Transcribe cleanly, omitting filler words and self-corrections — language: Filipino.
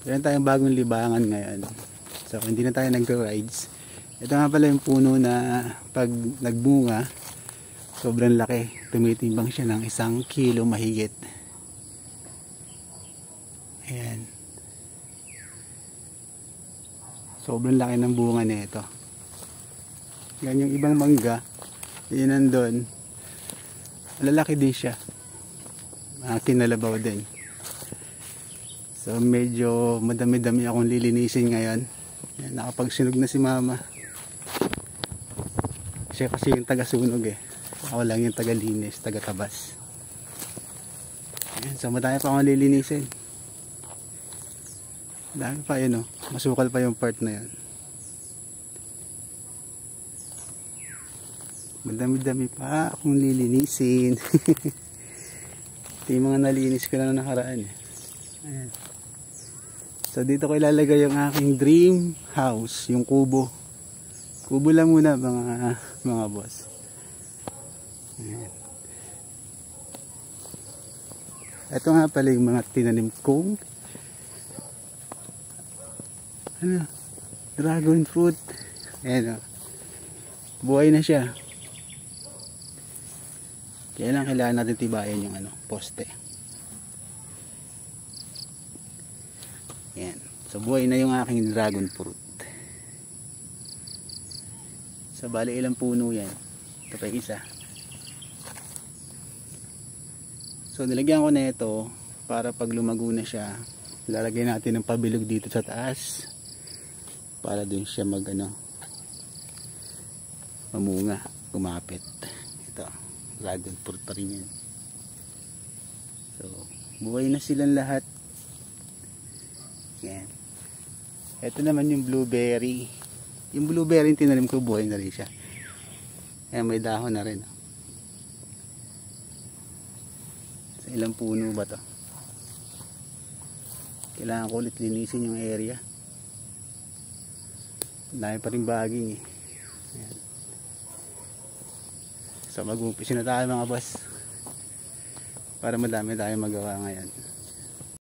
Meron tayong bagong libangan ngayon. So hindi na tayo nag-rides. Ito nga pala yung puno na pag nagbunga, sobrang laki. Tumitimbang siya ng 1 kilo mahigit. Ayan. Sobrang laki ng bunga nito. Yan yung ibang mangga. Yun nandun. Malalaki din siya. Kinalabaw din. So medyo madami-dami akong lilinisin ngayon. Yan, nakapagsunog na si mama. Siya kasi yung taga-sunog eh. Ako lang yung taga-linis, taga-tabas. Yan, so madami pa akong lilinisin. Dami pa yun, oh. Masukal pa yung part na yun. Madami-dami pa akong lilinisin. Ito yung mga nalinis ko na nakaraan eh. Ayan. So dito ko ilalagay yung aking dream house, yung kubo. Kubo lang muna mga boss. Ayan. Ito nga pala yung mga tinanim kong dragon fruit. Ayan, oh. Buhay na siya. Kaya lang kailangan natin tibayan yung poste. Ayan. So buhay na yung aking dragon fruit. So bali ilang puno yan. Ito pa isa. So nilagyan ko na ito para pag lumago na siya, lalagay natin ng pabilog dito sa taas para dun siya mamunga, kumapit. Ito, dragon fruit pa rin yan. So buhay na silang lahat. Yan. Ito naman yung blueberry. Yung blueberry yung tinanim ko, buhay na rin siya. Ayan, may dahon na rin. Sa ilang puno ba to? Kailangan ko ulit linisin yung area. Dami pa rin baging eh. Ayan. So mag-umpisa na tayo mga boss. Para madami tayong magawa ngayon.